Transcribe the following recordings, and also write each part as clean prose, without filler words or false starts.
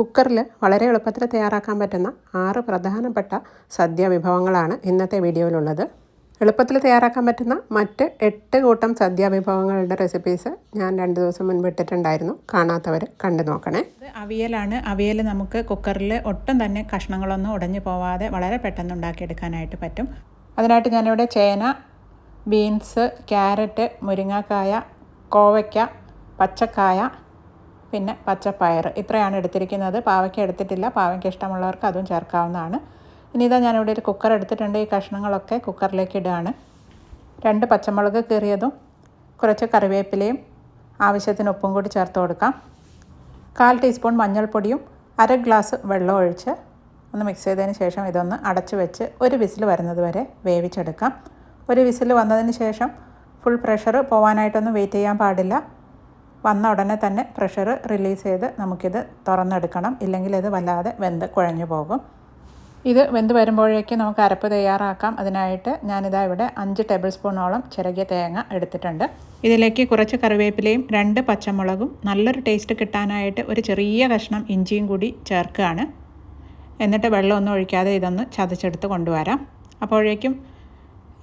കുക്കറിൽ വളരെ എളുപ്പത്തിൽ തയ്യാറാക്കാൻ പറ്റുന്ന 6 പ്രധാനപ്പെട്ട സദ്യ വിഭവങ്ങളാണ് ഇന്നത്തെ വീഡിയോയിലുള്ളത്. എളുപ്പത്തിൽ തയ്യാറാക്കാൻ പറ്റുന്ന മറ്റ് 8 കൂട്ടം സദ്യ വിഭവങ്ങളുടെ റെസിപ്പീസ് ഞാൻ 2 ദിവസം മുൻപ് ഇട്ടിട്ടുണ്ടായിരുന്നു. കാണാത്തവർ കണ്ടു നോക്കണേ. ഇത് അവിയലാണ്. അവിയൽ നമുക്ക് കുക്കറിൽ ഒട്ടും തന്നെ കഷ്ണങ്ങളൊന്നും ഉടഞ്ഞു പോവാതെ വളരെ പെട്ടെന്ന് ഉണ്ടാക്കിയെടുക്കാനായിട്ട് പറ്റും. അതിനായിട്ട് ഞാനിവിടെ ചേന, ബീൻസ്, ക്യാരറ്റ്, മുരിങ്ങക്കായ, കോവയ്ക്ക, പച്ചക്കായ, പിന്നെ പച്ചപ്പയർ ഇത്രയാണ് എടുത്തിരിക്കുന്നത്. പാവയ്ക്ക എടുത്തിട്ടില്ല. പാവയ്ക്ക ഇഷ്ടമുള്ളവർക്ക് അതും ചേർക്കാവുന്നതാണ്. ഇനി ഇതാ ഞാനിവിടെ ഒരു കുക്കർ എടുത്തിട്ടുണ്ട്. ഈ കഷ്ണങ്ങളൊക്കെ കുക്കറിലേക്ക് ഇടുകയാണ്. 2 പച്ചമുളക് കീറിയതും കുറച്ച് കറിവേപ്പിലയും ആവശ്യത്തിന് ഉപ്പും കൂടി ചേർത്ത് കൊടുക്കാം. 1/4 ടീസ്പൂൺ മഞ്ഞൾപ്പൊടിയും 1/2 ഗ്ലാസ് വെള്ളം ഒഴിച്ച് ഒന്ന് മിക്സ് ചെയ്തതിന് ശേഷം ഇതൊന്ന് അടച്ചു വെച്ച് ഒരു വിസിൽ വരുന്നത് വരെ വേവിച്ചെടുക്കാം. ഒരു വിസിൽ വന്നതിന് ശേഷം ഫുൾ പ്രഷർ പോകാനായിട്ടൊന്നും വെയിറ്റ് ചെയ്യാൻ പാടില്ല. വന്ന ഉടനെ തന്നെ പ്രഷർ റിലീസ് ചെയ്ത് നമുക്കിത് തുറന്നെടുക്കണം. ഇല്ലെങ്കിൽ ഇത് വല്ലാതെ വെന്ത് കുഴഞ്ഞു പോകും. ഇത് വെന്ത് വരുമ്പോഴേക്കും നമുക്ക് അരപ്പ് തയ്യാറാക്കാം. അതിനായിട്ട് ഞാനിതാ ഇവിടെ 5 ടേബിൾ സ്പൂണോളം ചിരകിയ തേങ്ങ എടുത്തിട്ടുണ്ട്. ഇതിലേക്ക് കുറച്ച് കറിവേപ്പിലയും 2 പച്ചമുളകും നല്ലൊരു ടേസ്റ്റ് കിട്ടാനായിട്ട് ഒരു ചെറിയ കഷ്ണം ഇഞ്ചിയും കൂടി ചേർക്കുകയാണ്. എന്നിട്ട് വെള്ളമൊന്നും ഒഴിക്കാതെ ഇതൊന്ന് ചതച്ചെടുത്ത് കൊണ്ടുവരാം. അപ്പോഴേക്കും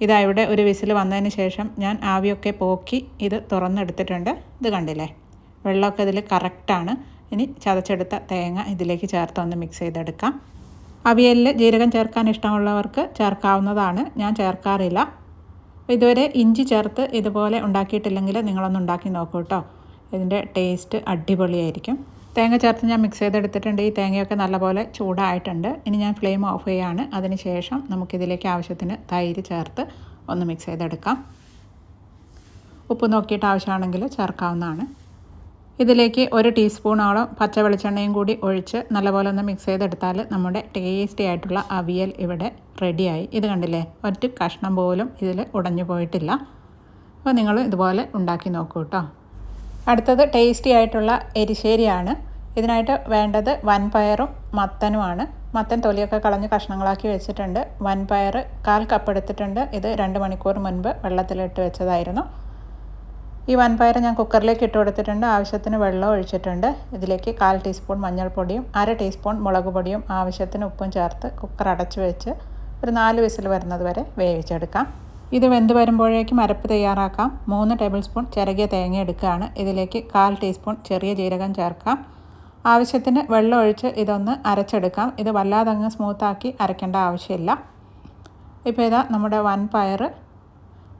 ഇതാ ഇവിടെ ഒരു വിസിൽ വന്നതിന് ശേഷം ഞാൻ ആവിയൊക്കെ പോക്കി ഇത് തുറന്നെടുത്തിട്ടുണ്ട്. ഇത് കണ്ടില്ലേ, വെള്ളമൊക്കെ ഇതിൽ കറക്റ്റാണ്. ഇനി ചതച്ചെടുത്ത തേങ്ങ ഇതിലേക്ക് ചേർത്ത് ഒന്ന് മിക്സ് ചെയ്തെടുക്കാം. അവിയലിൽ ജീരകം ചേർക്കാൻ ഇഷ്ടമുള്ളവർക്ക് ചേർക്കാവുന്നതാണ്. ഞാൻ ചേർക്കാറില്ല. ഇതുവരെ ഇഞ്ചി ചേർത്ത് ഇതുപോലെ ഉണ്ടാക്കിയിട്ടില്ലെങ്കിൽ നിങ്ങളൊന്ന് ഉണ്ടാക്കി നോക്കൂ കേട്ടോ. ഇതിൻ്റെ ടേസ്റ്റ് അടിപൊളിയായിരിക്കും. തേങ്ങ ചേർത്ത് ഞാൻ മിക്സ് ചെയ്തെടുത്തിട്ടുണ്ട്. ഈ തേങ്ങയൊക്കെ നല്ലപോലെ ചൂടായിട്ടുണ്ട്. ഇനി ഞാൻ ഫ്ലെയിം ഓഫ് ചെയ്യുകയാണ്. അതിന് ശേഷം നമുക്കിതിലേക്ക് ആവശ്യത്തിന് തൈര് ചേർത്ത് ഒന്ന് മിക്സ് ചെയ്തെടുക്കാം. ഉപ്പ് നോക്കിയിട്ട് ആവശ്യമാണെങ്കിൽ ചേർക്കാവുന്നതാണ്. ഇതിലേക്ക് 1 ടീസ്പൂണോളം പച്ച വെളിച്ചെണ്ണയും കൂടി ഒഴിച്ച് നല്ലപോലെ ഒന്ന് മിക്സ് ചെയ്തെടുത്താൽ നമ്മുടെ ടേസ്റ്റി ആയിട്ടുള്ള അവിയൽ ഇവിടെ റെഡിയായി. ഇത് കണ്ടില്ലേ, ഒറ്റ കഷ്ണം പോലും ഇതിൽ ഉടഞ്ഞു പോയിട്ടില്ല. അപ്പോൾ നിങ്ങൾ ഇതുപോലെ ഉണ്ടാക്കി നോക്കൂ കേട്ടോ. അടുത്തത് ടേസ്റ്റി ആയിട്ടുള്ള എരിശ്ശേരിയാണ്. ഇതിനായിട്ട് വേണ്ടത് വൻപയറും മത്തനുമാണ്. മത്തൻ തൊലിയൊക്കെ കളഞ്ഞ് കഷ്ണങ്ങളാക്കി വെച്ചിട്ടുണ്ട്. വൻപയർ 1/4 കപ്പ് എടുത്തിട്ടുണ്ട്. ഇത് 2 മണിക്കൂർ മുൻപ് വെള്ളത്തിലിട്ട് വെച്ചതായിരുന്നു. ഈ വൻപയർ ഞാൻ കുക്കറിലേക്ക് ഇട്ട് കൊടുത്തിട്ടുണ്ട്. ആവശ്യത്തിന് വെള്ളം ഒഴിച്ചിട്ടുണ്ട്. ഇതിലേക്ക് 1/4 ടീസ്പൂൺ മഞ്ഞൾപ്പൊടിയും 1/2 ടീസ്പൂൺ മുളക് പൊടിയും ആവശ്യത്തിന് ഉപ്പും ചേർത്ത് കുക്കർ അടച്ചു വെച്ച് ഒരു 4 വിസിൽ വരുന്നത് വരെ വേവിച്ചെടുക്കാം. ഇത് വെന്ത് വരുമ്പോഴേക്കും അരപ്പ് തയ്യാറാക്കാം. 3 ടേബിൾ സ്പൂൺ ചിരകിയ തേങ്ങ എടുക്കുകയാണ്. ഇതിലേക്ക് 1/4 ടീസ്പൂൺ ചെറിയ ജീരകം ചേർക്കാം. ആവശ്യത്തിന് വെള്ളം ഒഴിച്ച് ഇതൊന്ന് അരച്ചെടുക്കാം. ഇത് വല്ലാതെ അങ്ങ് സ്മൂത്താക്കി അരയ്ക്കേണ്ട ആവശ്യമില്ല. ഇപ്പോൾ ഇതാ നമ്മുടെ വൻപയർ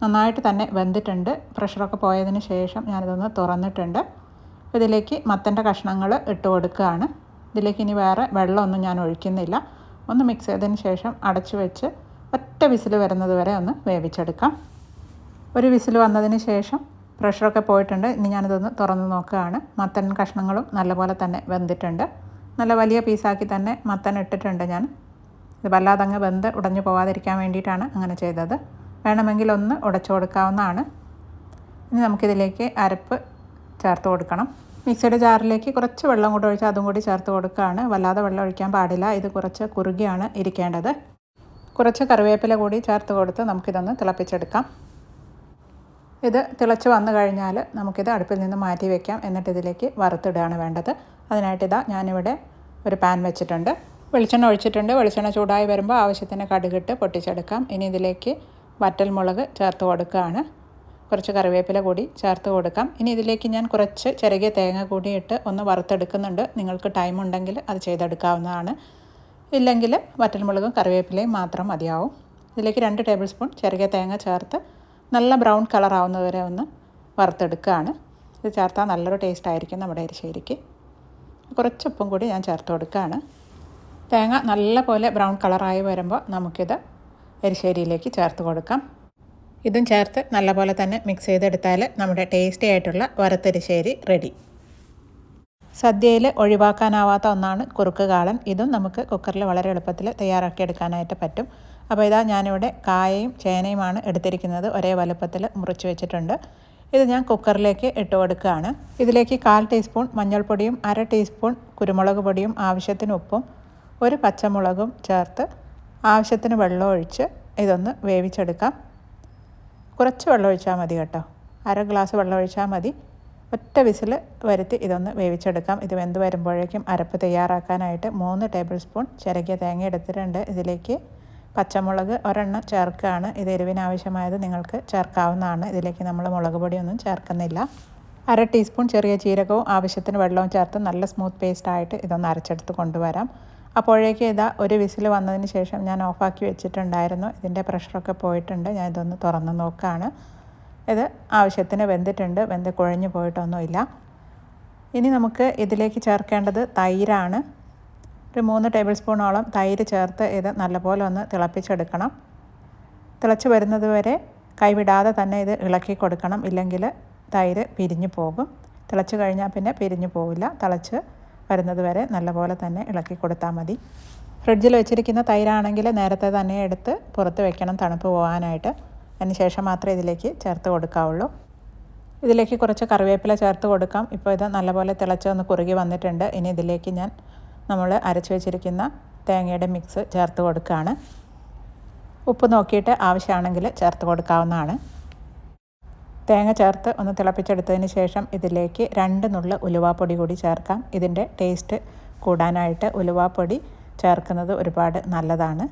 നന്നായിട്ട് തന്നെ വെന്തിട്ടുണ്ട്. പ്രഷറൊക്കെ പോയതിന് ശേഷം ഞാനിതൊന്ന് തുറന്നിട്ടുണ്ട്. ഇതിലേക്ക് മത്തൻ്റെ കഷ്ണങ്ങൾ ഇട്ട് കൊടുക്കുകയാണ്. ഇതിലേക്ക് ഇനി വേറെ വെള്ളമൊന്നും ഞാൻ ഒഴിക്കുന്നില്ല. ഒന്ന് മിക്സ് ചെയ്തതിന് ശേഷം അടച്ചു വെച്ച് ഒറ്റ വിസിൽ വരുന്നത് വരെ ഒന്ന് വേവിച്ചെടുക്കാം. ഒരു വിസിൽ വന്നതിന് ശേഷം പ്രഷറൊക്കെ പോയിട്ടുണ്ട്. ഇനി ഞാനിതൊന്ന് തുറന്ന് നോക്കുകയാണ്. മത്തൻ കഷ്ണങ്ങളും നല്ലപോലെ തന്നെ വെന്തിട്ടുണ്ട്. നല്ല വലിയ പീസാക്കി തന്നെ മത്തൻ ഇട്ടിട്ടുണ്ട് ഞാൻ. ഇത് വല്ലാതെ അങ്ങ് വെന്ത് ഉടഞ്ഞു പോകാതിരിക്കാൻ വേണ്ടിയിട്ടാണ് അങ്ങനെ ചെയ്തത്. വേണമെങ്കിൽ ഒന്ന് ഉടച്ചു കൊടുക്കാവുന്നതാണ്. ഇനി നമുക്കിതിലേക്ക് അരപ്പ് ചേർത്ത് കൊടുക്കണം. മിക്സിയുടെ ജാറിലേക്ക് കുറച്ച് വെള്ളം കൂടി ഒഴിച്ച് അതും കൂടി ചേർത്ത് കൊടുക്കുകയാണ്. വല്ലാതെ വെള്ളം ഒഴിക്കാൻ പാടില്ല. ഇത് കുറച്ച് കുറുകിയാണ് ഇരിക്കേണ്ടത്. കുറച്ച് കറിവേപ്പില കൂടി ചേർത്ത് കൊടുത്ത് നമുക്കിതൊന്ന് തിളപ്പിച്ചെടുക്കാം. ഇത് തിളച്ച് വന്നു കഴിഞ്ഞാൽ നമുക്കിത് അടുപ്പിൽ നിന്ന് മാറ്റി വയ്ക്കാം. എന്നിട്ട് ഇതിലേക്ക് വറുത്തിടുകയാണ് വേണ്ടത്. അതിനായിട്ട് ഞാനിവിടെ ഒരു പാൻ വെച്ചിട്ടുണ്ട്. വെളിച്ചെണ്ണ ഒഴിച്ചിട്ടുണ്ട്. വെളിച്ചെണ്ണ ചൂടായി വരുമ്പോൾ ആവശ്യത്തിന് കടുകിട്ട് പൊട്ടിച്ചെടുക്കാം. ഇനി ഇതിലേക്ക് വറ്റൽമുളക് ചേർത്ത് കൊടുക്കുകയാണ്. കുറച്ച് കറിവേപ്പില കൂടി ചേർത്ത് കൊടുക്കാം. ഇനി ഇതിലേക്ക് ഞാൻ കുറച്ച് ചിരകിയ തേങ്ങ കൂടി ഇട്ട് ഒന്ന് വറുത്തെടുക്കുന്നുണ്ട്. നിങ്ങൾക്ക് ടൈം ഉണ്ടെങ്കിൽ അത് ചെയ്തെടുക്കാവുന്നതാണ്. ഇല്ലെങ്കിൽ വറ്റൽമുളകും കറിവേപ്പിലയും മാത്രം മതിയാവും. ഇതിലേക്ക് 2 ടേബിൾ സ്പൂൺ ചെറിയ തേങ്ങ ചേർത്ത് നല്ല ബ്രൗൺ കളർ ആവുന്നത് വരെ ഒന്ന് വറുത്തെടുക്കുകയാണ്. ഇത് ചേർത്താൽ നല്ലൊരു ടേസ്റ്റ് ആയിരിക്കും നമ്മുടെ എരിശ്ശേരിക്ക്. കുറച്ച് ഉപ്പും കൂടി ഞാൻ ചേർത്ത് കൊടുക്കുകയാണ്. തേങ്ങ നല്ല പോലെ ബ്രൗൺ കളറായി വരുമ്പോൾ നമുക്കിത് എരിശ്ശേരിയിലേക്ക് ചേർത്ത് കൊടുക്കാം. ഇതും ചേർത്ത് നല്ലപോലെ തന്നെ മിക്സ് ചെയ്തെടുത്താൽ നമ്മുടെ ടേസ്റ്റി ആയിട്ടുള്ള വറുത്തെരിശ്ശേരി റെഡി. സദ്യയിൽ ഒഴിവാക്കാനാവാത്ത ഒന്നാണ് കുറുക്ക് കാളൻ. ഇതും നമുക്ക് കുക്കറിൽ വളരെ എളുപ്പത്തിൽ തയ്യാറാക്കിയെടുക്കാനായിട്ട് പറ്റും. അപ്പോൾ ഇതാ ഞാനിവിടെ കായയും ചേനയുമാണ് എടുത്തിരിക്കുന്നത്. ഒരേ വലുപ്പത്തിൽ മുറിച്ച് വെച്ചിട്ടുണ്ട്. ഇത് ഞാൻ കുക്കറിലേക്ക് ഇട്ട് കൊടുക്കുകയാണ്. ഇതിലേക്ക് 1/4 ടീസ്പൂൺ മഞ്ഞൾപ്പൊടിയും 1/2 ടീസ്പൂൺ കുരുമുളക് പൊടിയും ആവശ്യത്തിന് ഉപ്പും 1 പച്ചമുളകും ചേർത്ത് ആവശ്യത്തിന് വെള്ളം ഒഴിച്ച് ഇതൊന്ന് വേവിച്ചെടുക്കാം. കുറച്ച് വെള്ളം ഒഴിച്ചാൽ മതി കേട്ടോ. 1/2 ഗ്ലാസ് വെള്ളം ഒഴിച്ചാൽ മതി. ഒറ്റ വിസിൽ വരുത്തി ഇതൊന്ന് വേവിച്ചെടുക്കാം. ഇത് വെന്ത് വരുമ്പോഴേക്കും അരപ്പ് തയ്യാറാക്കാനായിട്ട് 3 ടേബിൾ സ്പൂൺ ചിരകിയ തേങ്ങ എടുത്തിട്ടുണ്ട്. ഇതിലേക്ക് പച്ചമുളക് ഒരെണ്ണം ചേർക്കുകയാണ്. ഇത് എരിവിനാവശ്യമായത് നിങ്ങൾക്ക് ചേർക്കാവുന്നതാണ്. ഇതിലേക്ക് നമ്മൾ മുളക് പൊടിയൊന്നും ചേർക്കുന്നില്ല. 1/2 ടീസ്പൂൺ ചെറിയ ജീരകവും ആവശ്യത്തിന് വെള്ളവും ചേർത്ത് നല്ല സ്മൂത്ത് പേസ്റ്റായിട്ട് ഇതൊന്ന് അരച്ചെടുത്ത് കൊണ്ടുവരാം. അപ്പോഴേക്ക് ഇതാ ഒരു വിസിൽ വന്നതിന് ശേഷം ഞാൻ ഓഫാക്കി വെച്ചിട്ടുണ്ടായിരുന്നു. ഇതിൻ്റെ പ്രഷറൊക്കെ പോയിട്ടുണ്ട്. ഞാൻ ഇതൊന്ന് തുറന്ന് നോക്കുകയാണ്. ഇത് ആവശ്യത്തിന് വെന്തിട്ടുണ്ട്. വെന്ത് കുഴഞ്ഞു പോയിട്ടൊന്നുമില്ല. ഇനി നമുക്ക് ഇതിലേക്ക് ചേർക്കേണ്ടത് തൈരാണ്. ഒരു 3 ടേബിൾ സ്പൂണോളം തൈര് ചേർത്ത് ഇത് നല്ലപോലെ ഒന്ന് തിളപ്പിച്ചെടുക്കണം. തിളച്ച് വരുന്നത് വരെ കൈവിടാതെ തന്നെ ഇത് ഇളക്കി കൊടുക്കണം. ഇല്ലെങ്കിൽ തൈര് പിരിഞ്ഞു പോകും. തിളച്ച് കഴിഞ്ഞാൽ പിന്നെ പിരിഞ്ഞു പോവില്ല. തിളച്ച് വരുന്നത് വരെ നല്ലപോലെ തന്നെ ഇളക്കി കൊടുത്താൽ മതി. ഫ്രിഡ്ജിൽ വെച്ചിരിക്കുന്ന തൈരാണെങ്കിൽ നേരത്തെ തന്നെ എടുത്ത് പുറത്ത് വെക്കണം, തണുപ്പ് പോകാനായിട്ട്. അതിന് ശേഷം മാത്രമേ ഇതിലേക്ക് ചേർത്ത് കൊടുക്കാവുള്ളൂ. ഇതിലേക്ക് കുറച്ച് കറിവേപ്പില ചേർത്ത് കൊടുക്കാം. ഇപ്പോൾ ഇത് നല്ലപോലെ തിളച്ച് ഒന്ന് കുറുകി വന്നിട്ടുണ്ട്. ഇനി ഇതിലേക്ക് നമ്മൾ അരച്ച് വെച്ചിരിക്കുന്ന തേങ്ങയുടെ മിക്സ് ചേർത്ത് കൊടുക്കുകയാണ്. ഉപ്പ് നോക്കിയിട്ട് ആവശ്യമാണെങ്കിൽ ചേർത്ത് കൊടുക്കാവുന്നതാണ്. തേങ്ങ ചേർത്ത് ഒന്ന് തിളപ്പിച്ചെടുത്തതിന് ശേഷം ഇതിലേക്ക് 2 നുള്ള് ഉലുവാപ്പൊടി കൂടി ചേർക്കാം. ഇതിൻ്റെ ടേസ്റ്റ് കൂടാനായിട്ട് ഉലുവാപ്പൊടി ചേർക്കുന്നത് ഒരുപാട് നല്ലതാണ്.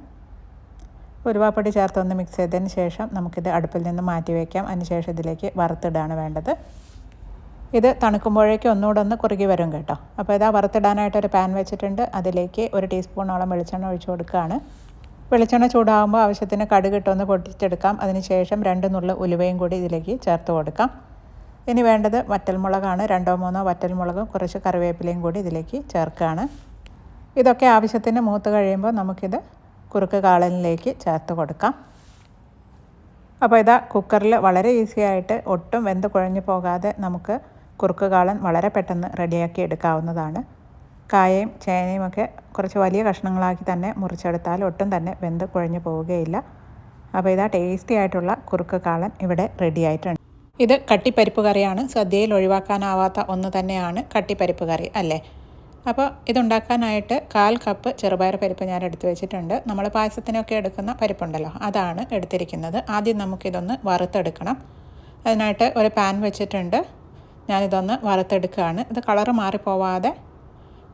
ഉലുവാപ്പൊടി ചേർത്ത് ഒന്ന് മിക്സ് ചെയ്തതിന് ശേഷം നമുക്കിത് അടുപ്പിൽ നിന്ന് മാറ്റി വയ്ക്കാം. അതിനുശേഷം ഇതിലേക്ക് വറുത്തിടാണ് വേണ്ടത്. ഇത് തണുക്കുമ്പോഴേക്കും ഒന്നുകൂടെ ഒന്ന് കുറുകി വരും കേട്ടോ. അപ്പോൾ ഇതാ വറുത്തിടാനായിട്ടൊരു പാൻ വെച്ചിട്ടുണ്ട്. അതിലേക്ക് 1 ടീസ്പൂണോളം വെളിച്ചെണ്ണ ഒഴിച്ച് കൊടുക്കുകയാണ്. വെളിച്ചെണ്ണ ചൂടാകുമ്പോൾ ആവശ്യത്തിന് കടുകിട്ടൊന്ന് പൊട്ടിച്ചെടുക്കാം. അതിനുശേഷം 2 നുള്ള് ഉലുവയും കൂടി ഇതിലേക്ക് ചേർത്ത് കൊടുക്കാം. ഇനി വേണ്ടത് വറ്റൽമുളകാണ്. 2-3 വറ്റൽമുളകും കുറച്ച് കറിവേപ്പിലയും കൂടി ഇതിലേക്ക് ചേർക്കുകയാണ്. ഇതൊക്കെ ആവശ്യത്തിന് മൂത്ത് കഴിയുമ്പോൾ നമുക്കിത് കുറുക്ക് കാളനിലേക്ക് ചേർത്ത് കൊടുക്കാം. അപ്പോൾ ഇതാ കുക്കറിൽ വളരെ ഈസി ആയിട്ട് ഒട്ടും വെന്ത് കുഴഞ്ഞു പോകാതെ നമുക്ക് കുറുക്ക് കാളൻ വളരെ പെട്ടെന്ന് റെഡിയാക്കി എടുക്കാവുന്നതാണ്. കായയും ചേനയും ഒക്കെ കുറച്ച് വലിയ കഷ്ണങ്ങളാക്കി തന്നെ മുറിച്ചെടുത്താൽ ഒട്ടും തന്നെ വെന്ത് കുഴഞ്ഞു പോവുകയില്ല. അപ്പോൾ ഇതാ ടേസ്റ്റി ആയിട്ടുള്ള കുറുക്ക് കാളൻ ഇവിടെ റെഡി ആയിട്ടുണ്ട്. ഇത് കട്ടിപ്പരിപ്പ് കറിയാണ്. സദ്യയിൽ ഒഴിവാക്കാനാവാത്ത ഒന്ന് തന്നെയാണ് കട്ടിപ്പരിപ്പ് കറി അല്ലേ. അപ്പോൾ ഇതുണ്ടാക്കാനായിട്ട് 1/4 കപ്പ് ചെറുപയർ പരിപ്പ് ഞാൻ എടുത്തു വെച്ചിട്ടുണ്ട്. നമ്മൾ പായസത്തിനൊക്കെ എടുക്കുന്ന പരിപ്പുണ്ടല്ലോ, അതാണ് എടുത്തിരിക്കുന്നത്. ആദ്യം നമുക്കിതൊന്ന് വറുത്തെടുക്കണം. അതിനായിട്ട് ഒരു പാൻ വെച്ചിട്ടുണ്ട്. ഞാനിതൊന്ന് വറുത്തെടുക്കുകയാണ്. ഇത് കളറ് മാറിപ്പോവാതെ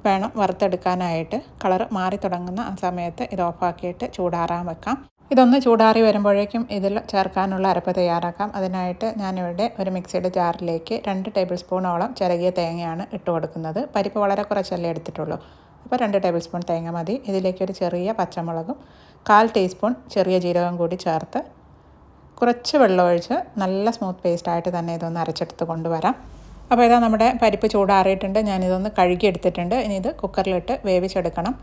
വേണം വറുത്തെടുക്കാനായിട്ട്. കളറ് മാറി തുടങ്ങുന്ന ആ സമയത്ത് ഇത് ഓഫാക്കിയിട്ട് ചൂടാറാൻ വെക്കാം. ഇതൊന്ന് ചൂടാറി വരുമ്പോഴേക്കും ഇതിൽ ചേർക്കാനുള്ള അരപ്പ് തയ്യാറാക്കാം. അതിനായിട്ട് ഞാനിവിടെ ഒരു മിക്സിയുടെ ജാറിലേക്ക് 2 ടേബിൾ സ്പൂണോളം ചിരകിയ തേങ്ങയാണ് ഇട്ട് കൊടുക്കുന്നത്. പരിപ്പ് വളരെ കുറച്ചല്ലേ എടുത്തിട്ടുള്ളൂ. അപ്പോൾ 2 ടേബിൾ സ്പൂൺ തേങ്ങ മതി. ഇതിലേക്കൊരു ചെറിയ പച്ചമുളകും 1/4 ടീസ്പൂൺ ചെറിയ ജീരകം കൂടി ചേർത്ത് കുറച്ച് വെള്ളമൊഴിച്ച് നല്ല സ്മൂത്ത് പേസ്റ്റായിട്ട് തന്നെ ഇതൊന്ന് അരച്ചെടുത്ത് കൊണ്ടുവരാം. അപ്പോൾ ഇതാ നമ്മുടെ പരിപ്പ് ചൂടാറിയിട്ടുണ്ട്. ഞാനിതൊന്ന് കഴുകിയെടുത്തിട്ടുണ്ട്. ഇനി ഇത് കുക്കറിലിട്ട് വേവിച്ചെടുക്കണം.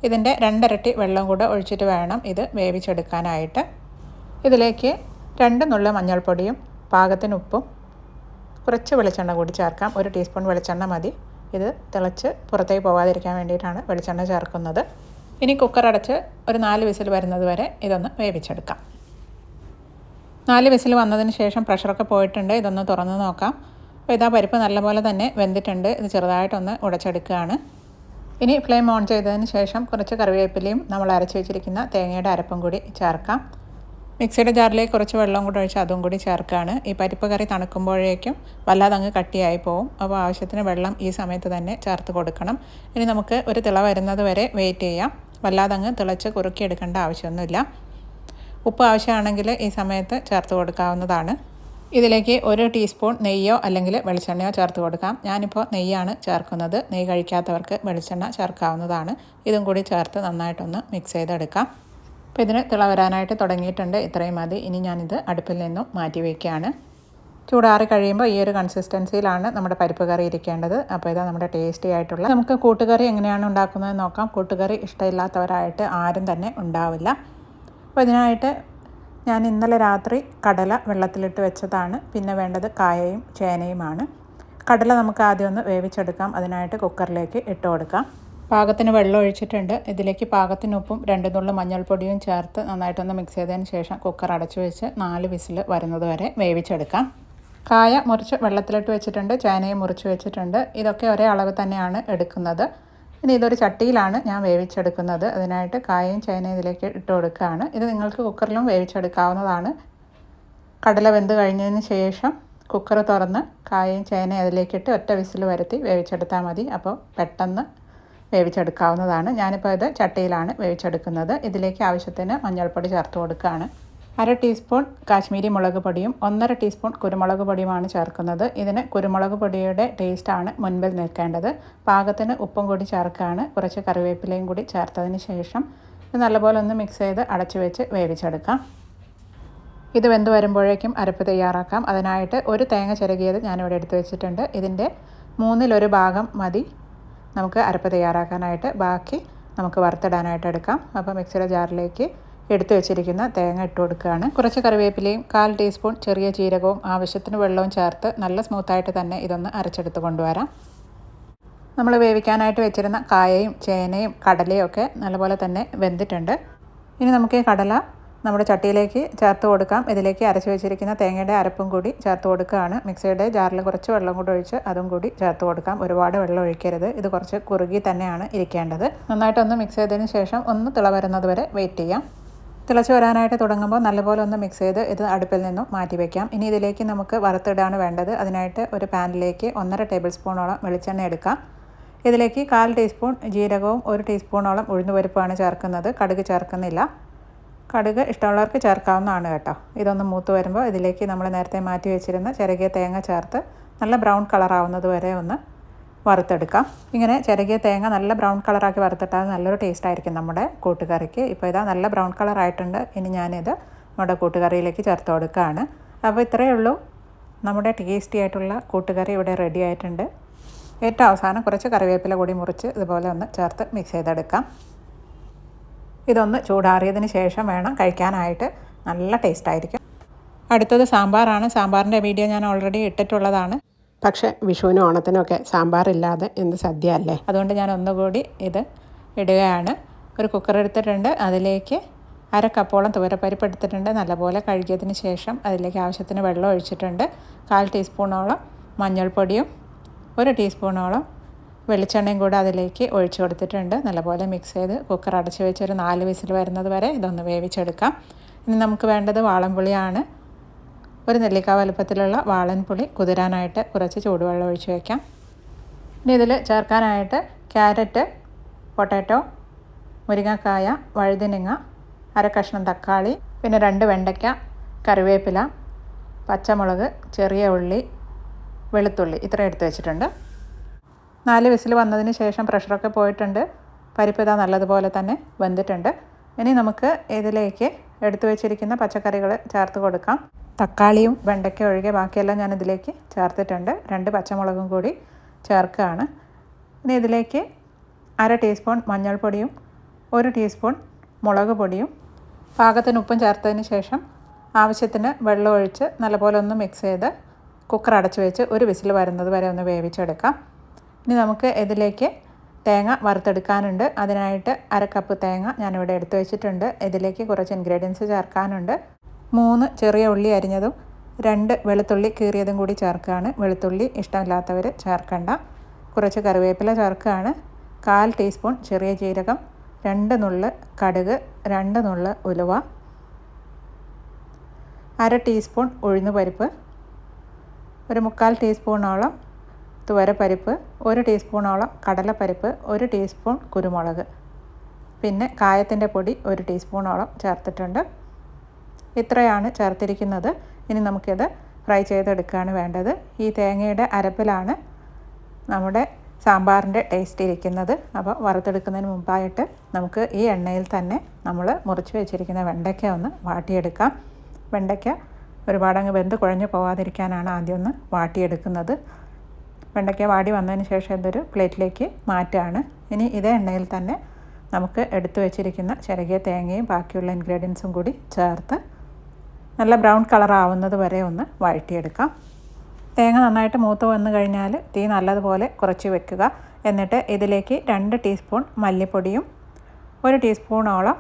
ഇതിൻ്റെ 2 ഇരട്ടി വെള്ളം കൂടെ ഒഴിച്ചിട്ട് വേണം ഇത് വേവിച്ചെടുക്കാനായിട്ട്. ഇതിലേക്ക് 2 നുള്ള് മഞ്ഞൾപ്പൊടിയും പാകത്തിന് ഉപ്പും കുറച്ച് വെളിച്ചെണ്ണ കൂടി ചേർക്കാം. 1 ടീസ്പൂൺ വെളിച്ചെണ്ണ മതി. ഇത് തിളച്ച് പുറത്തേക്ക് പോകാതിരിക്കാൻ വേണ്ടിയിട്ടാണ് വെളിച്ചെണ്ണ ചേർക്കുന്നത്. ഇനി കുക്കർ അടച്ച് ഒരു 4 വിസിൽ വരുന്നത് വരെ ഇതൊന്ന് വേവിച്ചെടുക്കാം. 4 വിസിൽ വന്നതിന് ശേഷം പ്രഷറൊക്കെ പോയിട്ടുണ്ട്. ഇതൊന്ന് തുറന്ന് നോക്കാം. അപ്പോൾ ഇതാ പരിപ്പ് നല്ലപോലെ തന്നെ വെന്തിട്ടുണ്ട്. ഇത് ചെറുതായിട്ടൊന്ന് ഉടച്ചെടുക്കുകയാണ്. ഇനി ഫ്ലെയിം ഓൺ ചെയ്തതിന് ശേഷം കുറച്ച് കറിവേപ്പിലയും നമ്മൾ അരച്ച് വെച്ചിരിക്കുന്ന തേങ്ങയുടെ അരപ്പും കൂടി ചേർക്കാം. മിക്സിയുടെ ജാറിലേക്ക് കുറച്ച് വെള്ളം കൂടി ഒഴിച്ച് അതും കൂടി ചേർക്കുകയാണ്. ഈ പരിപ്പ് കറി തണുക്കുമ്പോഴേക്കും വല്ലാതെ അങ്ങ് കട്ടിയായി പോവും. അപ്പോൾ ആവശ്യത്തിന് വെള്ളം ഈ സമയത്ത് തന്നെ ചേർത്ത് കൊടുക്കണം. ഇനി നമുക്ക് ഒരു തിള വരുന്നത് വരെ വെയിറ്റ് ചെയ്യാം. വല്ലാതെ അങ്ങ് തിളച്ച് കുറുക്കിയെടുക്കേണ്ട ആവശ്യമൊന്നുമില്ല. ഉപ്പ് ആവശ്യമാണെങ്കിൽ ഈ സമയത്ത് ചേർത്ത് കൊടുക്കാവുന്നതാണ്. ഇതിലേക്ക് 1 ടീസ്പൂൺ നെയ്യോ അല്ലെങ്കിൽ വെളിച്ചെണ്ണയോ ചേർത്ത് കൊടുക്കാം. ഞാനിപ്പോൾ നെയ്യാണ് ചേർക്കുന്നത്. നെയ്യ് കഴിക്കാത്തവർക്ക് വെളിച്ചെണ്ണ ചേർക്കാവുന്നതാണ്. ഇതും കൂടി ചേർത്ത് നന്നായിട്ടൊന്ന് മിക്സ് ചെയ്തെടുക്കാം. അപ്പോൾ ഇതിന് തിള വരാനായിട്ട് തുടങ്ങിയിട്ടുണ്ട്. ഇത്രയും മതി. ഇനി ഞാനിത് അടുപ്പിൽ നിന്നും മാറ്റി വയ്ക്കുകയാണ്. ചൂടാറി കഴിയുമ്പോൾ ഈ ഒരു കൺസിസ്റ്റൻസിയിലാണ് നമ്മുടെ പരിപ്പ് കറി ഇരിക്കേണ്ടത്. അപ്പോൾ ഇതാ നമ്മുടെ ടേസ്റ്റി ആയിട്ടുള്ള നമുക്ക് കൂട്ടുകറി എങ്ങനെയാണ് ഉണ്ടാക്കുന്നത് നോക്കാം. കൂട്ടുകറി ഇഷ്ടമില്ലാത്തവരായിട്ട് ആരും തന്നെ ഉണ്ടാവില്ല. അപ്പോൾ ഇതിനായിട്ട് ഞാൻ ഇന്നലെ രാത്രി കടല വെള്ളത്തിലിട്ട് വെച്ചതാണ്. പിന്നെ വേണ്ടത് കായയും ചേനയുമാണ്. കടല നമുക്ക് ആദ്യം ഒന്ന് വേവിച്ചെടുക്കാം. അതിനായിട്ട് കുക്കറിലേക്ക് ഇട്ട് കൊടുക്കാം. പാകത്തിന് വെള്ളം ഒഴിച്ചിട്ടുണ്ട്. ഇതിലേക്ക് പാകത്തിന് ഉപ്പും 2 നുള്ള് മഞ്ഞൾപ്പൊടിയും ചേർത്ത് നന്നായിട്ടൊന്ന് മിക്സ് ചെയ്തതിന് ശേഷം കുക്കർ അടച്ചു വെച്ച് 4 വിസിൽ വരുന്നത് വരെ വേവിച്ചെടുക്കാം. കായ മുറിച്ച് വെള്ളത്തിലിട്ട് വെച്ചിട്ടുണ്ട്. ചേനയും മുറിച്ച് വെച്ചിട്ടുണ്ട്. ഇതൊക്കെ ഒരേ അളവ് തന്നെയാണ് എടുക്കുന്നത്. ഇനി ഇതൊരു ചട്ടിയിലാണ് ഞാൻ വേവിച്ചെടുക്കുന്നത്. അതിനായിട്ട് കായയും ചേനയും ഇതിലേക്ക് ഇട്ട് കൊടുക്കുകയാണ്. ഇത് നിങ്ങൾക്ക് കുക്കറിലും വേവിച്ചെടുക്കാവുന്നതാണ്. കടല വെന്ത് കഴിഞ്ഞതിന് ശേഷം കുക്കർ തുറന്ന് കായയും ചേനയും അതിലേക്കിട്ട് ഒറ്റ വിസിൽ വരുത്തി വേവിച്ചെടുത്താൽ മതി. അപ്പോൾ പെട്ടെന്ന് വേവിച്ചെടുക്കാവുന്നതാണ്. ഞാനിപ്പോൾ ഇത് ചട്ടിയിലാണ് വേവിച്ചെടുക്കുന്നത്. ഇതിലേക്ക് ആവശ്യത്തിന് മഞ്ഞൾപ്പൊടി ചേർത്ത് കൊടുക്കുകയാണ്. 1/2 ടീസ്പൂൺ കാശ്മീരി മുളക് പൊടിയും 1/2 ടീസ്പൂൺ കുരുമുളക് പൊടിയുമാണ് ചേർക്കുന്നത്. ഇതിന് കുരുമുളക് പൊടിയുടെ ടേസ്റ്റാണ് മുൻപിൽ നിൽക്കേണ്ടത്. പാകത്തിന് ഉപ്പും കൂടി ചേർക്കുകയാണ്. കുറച്ച് കറിവേപ്പിലയും കൂടി ചേർത്തതിന് ശേഷം ഇത് നല്ലപോലെ ഒന്ന് മിക്സ് ചെയ്ത് അടച്ചു വെച്ച് വേവിച്ചെടുക്കാം. ഇത് വെന്ത് വരുമ്പോഴേക്കും അരപ്പ് തയ്യാറാക്കാം. അതിനായിട്ട് ഒരു തേങ്ങ ചിരകിയത് ഞാനിവിടെ എടുത്ത് വെച്ചിട്ടുണ്ട്. ഇതിൻ്റെ 1/3 ഭാഗം മതി നമുക്ക് അരപ്പ് തയ്യാറാക്കാനായിട്ട്. ബാക്കി നമുക്ക് വറുത്തിടാനായിട്ട് എടുക്കാം. അപ്പോൾ മിക്സിയുടെ ജാറിലേക്ക് എടുത്തു വെച്ചിരിക്കുന്ന തേങ്ങ ഇട്ട് കൊടുക്കുകയാണ്. കുറച്ച് കറിവേപ്പിലയും 1/4 ടീസ്പൂൺ ചെറിയ ജീരകവും ആവശ്യത്തിന് വെള്ളവും ചേർത്ത് നല്ല സ്മൂത്തായിട്ട് തന്നെ ഇതൊന്ന് അരച്ചെടുത്ത് കൊണ്ടുവരാം. നമ്മൾ വേവിക്കാനായിട്ട് വെച്ചിരുന്ന കായയും ചേനയും കടലയും ഒക്കെ നല്ലപോലെ തന്നെ വെന്തിട്ടുണ്ട്. ഇനി നമുക്ക് ഈ കടല നമ്മുടെ ചട്ടിയിലേക്ക് ചേർത്ത് കൊടുക്കാം. ഇതിലേക്ക് അരച്ച് വെച്ചിരിക്കുന്ന തേങ്ങയുടെ അരപ്പും കൂടി ചേർത്ത് കൊടുക്കുകയാണ്. മിക്സിയുടെ ജാറിൽ കുറച്ച് വെള്ളം കൂടി ഒഴിച്ച് അതും കൂടി ചേർത്ത് കൊടുക്കാം. ഒരുപാട് വെള്ളം ഒഴിക്കരുത്. ഇത് കുറച്ച് കുറുകി തന്നെയാണ് ഇരിക്കേണ്ടത്. നന്നായിട്ടൊന്ന് മിക്സ് ചെയ്തതിന് ശേഷം ഒന്ന് തിള വരുന്നത് വരെ വെയിറ്റ് ചെയ്യാം. തിളച്ച് വരാനായിട്ട് തുടങ്ങുമ്പോൾ നല്ലപോലെ ഒന്ന് മിക്സ് ചെയ്ത് ഇത് അടുപ്പിൽ നിന്നും മാറ്റി വയ്ക്കാം. ഇനി ഇതിലേക്ക് നമുക്ക് വറുത്തിടാണ് വേണ്ടത്. അതിനായിട്ട് ഒരു പാനിലേക്ക് 1.5 ടേബിൾ സ്പൂണോളം വെളിച്ചെണ്ണ എടുക്കാം. ഇതിലേക്ക് 1/4 ടീസ്പൂൺ ജീരകവും 1 ടീസ്പൂണോളം ഉഴുന്നുപരിപ്പാണ് ചേർക്കുന്നത്. കടുക് ചേർക്കുന്നില്ല. കടുക് ഇഷ്ടമുള്ളവർക്ക് ചേർക്കാവുന്നതാണ് കേട്ടോ. ഇതൊന്ന് മൂത്ത് വരുമ്പോൾ ഇതിലേക്ക് നമ്മൾ നേരത്തെ മാറ്റി വെച്ചിരുന്ന ചിരകിയ തേങ്ങ ചേർത്ത് നല്ല ബ്രൗൺ കളറാവുന്നത് വരെ ഒന്ന് വറുത്തെടുക്കാം. ഇങ്ങനെ ചിരകിയ തേങ്ങ നല്ല ബ്രൗൺ കളറാക്കി വറുത്തിട്ടാൽ നല്ലൊരു ടേസ്റ്റ് ആയിരിക്കും നമ്മുടെ കൂട്ടുകറിക്ക്. ഇപ്പോൾ ഇതാ നല്ല ബ്രൗൺ കളറായിട്ടുണ്ട്. ഇനി ഞാനിത് നമ്മുടെ കൂട്ടുകറിയിലേക്ക് ചേർത്ത് കൊടുക്കുകയാണ്. അപ്പോൾ ഇത്രയേ ഉള്ളൂ, നമ്മുടെ ടേസ്റ്റി ആയിട്ടുള്ള കൂട്ടുകറി ഇവിടെ റെഡി ആയിട്ടുണ്ട്. ഏറ്റവും അവസാനം കുറച്ച് കറിവേപ്പില കൂടി മുറിച്ച് ഇതുപോലെ ഒന്ന് ചേർത്ത് മിക്സ് ചെയ്തെടുക്കാം. ഇതൊന്ന് ചൂടാറിയതിന് ശേഷം വേണം കഴിക്കാനായിട്ട്. നല്ല ടേസ്റ്റായിരിക്കും. അടുത്തത് സാമ്പാറാണ്. സാമ്പാറിൻ്റെ വീഡിയോ ഞാൻ ഓൾറെഡി ഇട്ടിട്ടുള്ളതാണ്. പക്ഷേ വിഷുവിനും ഓണത്തിനൊക്കെ സാമ്പാറില്ലാതെ എന്ത് സദ്യ അല്ലേ. അതുകൊണ്ട് ഞാൻ ഒന്നുകൂടി ഇത് ഇടുകയാണ്. ഒരു കുക്കർ എടുത്തിട്ടുണ്ട്. അതിലേക്ക് 1/2 കപ്പോളം തുവരപ്പരിപ്പ് എടുത്തിട്ടുണ്ട്. നല്ലപോലെ കഴുകിയതിന് ശേഷം അതിലേക്ക് ആവശ്യത്തിന് വെള്ളം ഒഴിച്ചിട്ടുണ്ട്. 1/4 ടീസ്പൂണോളം മഞ്ഞൾപ്പൊടിയും 1 ടീസ്പൂണോളം വെളിച്ചെണ്ണയും കൂടെ അതിലേക്ക് ഒഴിച്ചു കൊടുത്തിട്ടുണ്ട്. നല്ലപോലെ മിക്സ് ചെയ്ത് കുക്കർ അടച്ച് വെച്ച് ഒരു 4 വിസിൽ വരുന്നത് വരെ ഇതൊന്ന് വേവിച്ചെടുക്കാം. ഇനി നമുക്ക് വേണ്ടത് വാളൻപുളിയാണ്. ഒരു നെല്ലിക്ക വലുപ്പത്തിലുള്ള വാളൻപുളി കുതിരാനായിട്ട് കുറച്ച് ചൂടുവെള്ളം ഒഴിച്ച് വയ്ക്കാം. ഇനി ഇതിൽ ചേർക്കാനായിട്ട് ക്യാരറ്റ്, പൊട്ടാറ്റോ, മുരിങ്ങക്കായ, വഴുതനങ്ങ, 1/2 കഷ്ണം തക്കാളി, പിന്നെ 2 വെണ്ടയ്ക്ക, കറിവേപ്പില, പച്ചമുളക്, ചെറിയ ഉള്ളി, വെളുത്തുള്ളി ഇത്ര എടുത്ത് വെച്ചിട്ടുണ്ട്. 4 വിസിൽ വന്നതിന് ശേഷം പ്രഷറൊക്കെ പോയിട്ടുണ്ട്. പരിപ്പ് ഇതാ നല്ലതുപോലെ തന്നെ വെന്തിട്ടുണ്ട്. ഇനി നമുക്ക് ഇതിലേക്ക് എടുത്തു വെച്ചിരിക്കുന്ന പച്ചക്കറികൾ ചേർത്ത് കൊടുക്കാം. തക്കാളിയും വെണ്ടയ്ക്ക ഒഴികെ ബാക്കിയെല്ലാം ഞാൻ ഇതിലേക്ക് ചേർത്തിട്ടുണ്ട്. 2 പച്ചമുളകും കൂടി ചേർക്കുകയാണ്. ഇനി ഇതിലേക്ക് 1/2 ടീസ്പൂൺ മഞ്ഞൾപ്പൊടിയും 1 ടീസ്പൂൺ മുളക് പൊടിയും പാകത്തിന് ഉപ്പും ചേർത്തതിന് ശേഷം ആവശ്യത്തിന് വെള്ളം ഒഴിച്ച് നല്ലപോലെ ഒന്ന് മിക്സ് ചെയ്ത് കുക്കർ അടച്ച് വെച്ച് ഒരു വിസിൽ വരുന്നത് വരെ ഒന്ന് വേവിച്ചെടുക്കാം. ഇനി നമുക്ക് ഇതിലേക്ക് തേങ്ങ വറുത്തെടുക്കാനുണ്ട്. അതിനായിട്ട് 1/2 കപ്പ് തേങ്ങ ഞാനിവിടെ എടുത്ത് വെച്ചിട്ടുണ്ട്. ഇതിലേക്ക് കുറച്ച് ഇൻഗ്രീഡിയൻസ് ചേർക്കാനുണ്ട്. 3 ചെറിയ ഉള്ളി അരിഞ്ഞതും 2 വെളുത്തുള്ളി കീറിയതും കൂടി ചേർക്കുകയാണ്. വെളുത്തുള്ളി ഇഷ്ടമില്ലാത്തവർ ചേർക്കണ്ട. കുറച്ച് കറിവേപ്പില ചേർക്കുകയാണ്. 1/4 ടീസ്പൂൺ ചെറിയ ജീരകം, 2 നുള്ള് കടുക്, 2 നുള്ള് ഉലുവ, 1/2 ടീസ്പൂൺ ഉഴുന്നുപരിപ്പ്, ഒരു 3/4 ടീസ്പൂണോളം തുവരപ്പരിപ്പ്, 1 ടീസ്പൂണോളം കടലപ്പരിപ്പ്, 1 ടീസ്പൂൺ കുരുമുളക്, പിന്നെ കായത്തിൻ്റെ പൊടി 1 ടീസ്പൂണോളം ചേർത്തിട്ടുണ്ട്. ഇത്രയാണ് ചേർത്തിരിക്കുന്നത്. ഇനി നമുക്കിത് ഫ്രൈ ചെയ്തെടുക്കുകയാണ് വേണ്ടത്. ഈ തേങ്ങയുടെ അരപ്പിലാണ് നമ്മുടെ സാമ്പാറിൻ്റെ ടേസ്റ്റ് ഇരിക്കുന്നത്. അപ്പോൾ വറുത്തെടുക്കുന്നതിന് മുമ്പായിട്ട് നമുക്ക് ഈ എണ്ണയിൽ തന്നെ നമ്മൾ മുറിച്ച് വെച്ചിരിക്കുന്ന വെണ്ടയ്ക്ക ഒന്ന് വാട്ടിയെടുക്കാം. വെണ്ടയ്ക്ക ഒരുപാടങ്ങ് വെന്ത് കുഴഞ്ഞു പോകാതിരിക്കാനാണ് ആദ്യം ഒന്ന് വാട്ടിയെടുക്കുന്നത്. വെണ്ടയ്ക്ക വാടി വന്നതിന് ശേഷം ഇതൊരു പ്ലേറ്റിലേക്ക് മാറ്റുകയാണ്. ഇനി ഇതേ എണ്ണയിൽ തന്നെ നമുക്ക് എടുത്തു വെച്ചിരിക്കുന്ന ചിരകിയ തേങ്ങയും ബാക്കിയുള്ള ഇൻഗ്രീഡിയൻസും കൂടി ചേർത്ത് നല്ല ബ്രൗൺ കളർ ആവുന്നത് വരെ ഒന്ന് വഴറ്റിയെടുക്കാം. തേങ്ങ നന്നായിട്ട് മൂത്ത് വന്നു കഴിഞ്ഞാൽ തീ നല്ലതുപോലെ കുറച്ച് വെക്കുക. എന്നിട്ട് ഇതിലേക്ക് 2 ടീസ്പൂൺ മല്ലിപ്പൊടിയും 1 ടീസ്പൂണോളം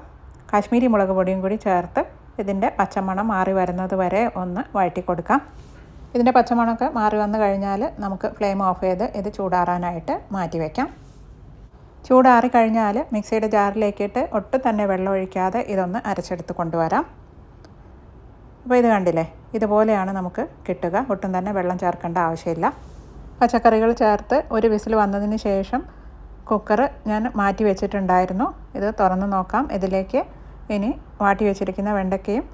കാശ്മീരി മുളക് പൊടിയും കൂടി ചേർത്ത് ഇതിൻ്റെ പച്ചമണം മാറി വരുന്നത് വരെ ഒന്ന് വഴറ്റി കൊടുക്കാം. ഇതിൻ്റെ പച്ചമണമൊക്കെ മാറി വന്നു കഴിഞ്ഞാൽ നമുക്ക് ഫ്ലെയിം ഓഫ് ചെയ്ത് ഇത് ചൂടാറാനായിട്ട് മാറ്റി വയ്ക്കാം. ചൂടാറി കഴിഞ്ഞാൽ മിക്സിയുടെ ജാറിലേക്കിട്ട് ഒട്ടും തന്നെ വെള്ളം ഒഴിക്കാതെ ഇതൊന്ന് അരച്ചെടുത്ത് കൊണ്ടുവരാം. അപ്പോൾ ഇത് കണ്ടില്ലേ, ഇതുപോലെയാണ് നമുക്ക് കിട്ടുക. ഒട്ടും തന്നെ വെള്ളം ചേർക്കേണ്ട ആവശ്യമില്ല. പച്ചക്കറികൾ ചേർത്ത് ഒരു വിസിൽ വന്നതിന് ശേഷം കുക്കർ ഞാൻ മാറ്റി വെച്ചിട്ടുണ്ടായിരുന്നു. ഇത് തുറന്ന് നോക്കാം. ഇതിലേക്ക് ഇനി വാട്ടി വെച്ചിരിക്കുന്ന വെണ്ടയ്ക്കയും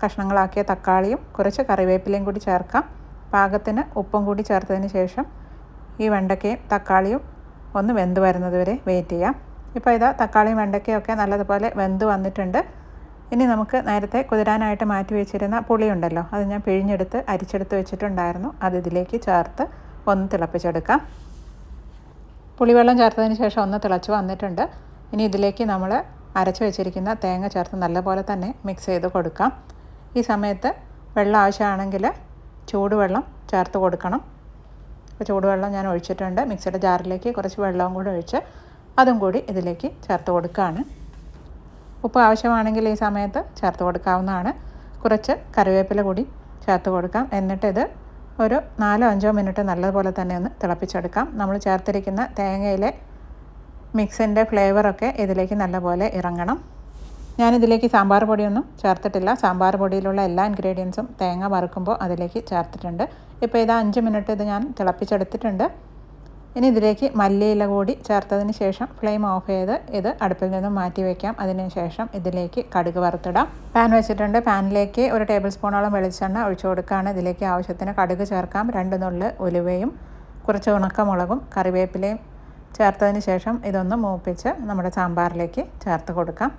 കഷ്ണങ്ങളാക്കിയ തക്കാളിയും കുറച്ച് കറിവേപ്പിലയും കൂടി ചേർക്കാം. പാകത്തിന് ഉപ്പും കൂടി ചേർത്തതിന് ശേഷം ഈ വെണ്ടയ്ക്കയും തക്കാളിയും ഒന്ന് വെന്ത് വരുന്നത് വരെ വെയിറ്റ് ചെയ്യാം. ഇപ്പോൾ ഇതാ തക്കാളിയും വെണ്ടയ്ക്കയും ഒക്കെ നല്ലതുപോലെ വെന്ത് വന്നിട്ടുണ്ട്. ഇനി നമുക്ക് നേരത്തെ കുതിരാനായിട്ട് മാറ്റി വെച്ചിരുന്ന പുളിയുണ്ടല്ലോ, അത് ഞാൻ പിഴിഞ്ഞെടുത്ത് അരിച്ചെടുത്ത് വെച്ചിട്ടുണ്ടായിരുന്നു. അത് ഇതിലേക്ക് ചേർത്ത് ഒന്ന് തിളപ്പിച്ചെടുക്കാം. പുളിവെള്ളം ചേർത്തതിന് ശേഷം ഒന്ന് തിളച്ച് വന്നിട്ടുണ്ട്. ഇനി ഇതിലേക്ക് നമ്മൾ അരച്ച് വെച്ചിരിക്കുന്ന തേങ്ങ ചേർത്ത് നല്ലപോലെ തന്നെ മിക്സ് ചെയ്ത് കൊടുക്കാം. ഈ സമയത്ത് വെള്ളം ആവശ്യമാണെങ്കിൽ ചൂടുവെള്ളം ചേർത്ത് കൊടുക്കണം. അപ്പോൾ ചൂടുവെള്ളം ഞാൻ ഒഴിച്ചിട്ടുണ്ട്. മിക്സിയുടെ ജാറിലേക്ക് കുറച്ച് വെള്ളവും കൂടി ഒഴിച്ച് അതും കൂടി ഇതിലേക്ക് ചേർത്ത് കൊടുക്കുകയാണ്. ഉപ്പ് ആവശ്യമാണെങ്കിൽ ഈ സമയത്ത് ചേർത്ത് കൊടുക്കാവുന്നതാണ്. കുറച്ച് കറിവേപ്പില കൂടി ചേർത്ത് കൊടുക്കാം. എന്നിട്ട് ഇത് ഒരു 4-5 മിനിറ്റ് നല്ലതുപോലെ തന്നെ ഒന്ന് തിളപ്പിച്ചെടുക്കാം. നമ്മൾ ചേർത്തിരിക്കുന്ന തേങ്ങയിലെ മിക്സിൻ്റെ ഫ്ലേവറൊക്കെ ഇതിലേക്ക് നല്ലപോലെ ഇറങ്ങണം. ഞാനിതിലേക്ക് സാമ്പാർ പൊടിയൊന്നും ചേർത്തിട്ടില്ല. സാമ്പാർ പൊടിയിലുള്ള എല്ലാ ഇൻഗ്രീഡിയൻസും തേങ്ങ വറുക്കുമ്പോൾ അതിലേക്ക് ചേർത്തിട്ടുണ്ട്. ഇപ്പോൾ ഇത് 5 മിനിറ്റ് ഇത് ഞാൻ തിളപ്പിച്ചെടുത്തിട്ടുണ്ട്. ഇനി ഇതിലേക്ക് മല്ലിയില കൂടി ചേർത്തതിന് ശേഷം ഫ്ലെയിം ഓഫ് ചെയ്ത് ഇത് അടുപ്പിൽ നിന്നും മാറ്റി വയ്ക്കാം. അതിന് ശേഷം ഇതിലേക്ക് കടുക് വറുത്തിടാം. പാൻ വെച്ചിട്ടുണ്ട്. പാനിലേക്ക് 1 ടേബിൾ സ്പൂണോളം വെളിച്ചെണ്ണ ഒഴിച്ചു കൊടുക്കുകയാണ്. ഇതിലേക്ക് ആവശ്യത്തിന് കടുക് ചേർക്കാം. 2 നുള്ള് ഉലുവയും കുറച്ച് ഉണക്കമുളകും കറിവേപ്പിലയും ചേർത്തതിന് ശേഷം ഇതൊന്ന് മൂപ്പിച്ച് നമ്മുടെ സാമ്പാറിലേക്ക് ചേർത്ത് കൊടുക്കാം.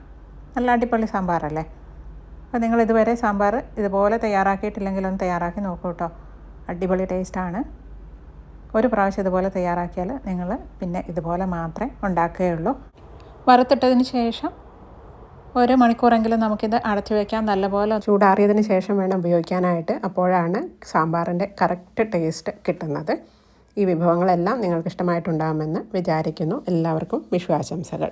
നല്ല അടിപൊളി സാമ്പാറല്ലേ. അപ്പോൾ നിങ്ങൾ ഇതുവരെ സാമ്പാർ ഇതുപോലെ തയ്യാറാക്കിയിട്ടില്ലെങ്കിൽ ഒന്ന് തയ്യാറാക്കി നോക്കൂ കേട്ടോ. അടിപൊളി ടേസ്റ്റാണ്. ഒരു പ്രാവശ്യം ഇതുപോലെ തയ്യാറാക്കിയാൽ നിങ്ങൾ പിന്നെ ഇതുപോലെ മാത്രമേ ഉണ്ടാക്കുകയുള്ളൂ. വറുത്തിട്ടതിന് ശേഷം 1 മണിക്കൂറെങ്കിലും നമുക്കിത് അടച്ചു വയ്ക്കാം. നല്ലപോലെ ചൂടാറിയതിന് ശേഷം വേണം ഉപയോഗിക്കാനായിട്ട്. അപ്പോഴാണ് സാമ്പാറിൻ്റെ കറക്റ്റ് ടേസ്റ്റ് കിട്ടുന്നത്. ഈ വിഭവങ്ങളെല്ലാം നിങ്ങൾക്ക് ഇഷ്ടമായിട്ടുണ്ടാകുമെന്ന് വിചാരിക്കുന്നു. എല്ലാവർക്കും വിഷു ആശംസകൾ.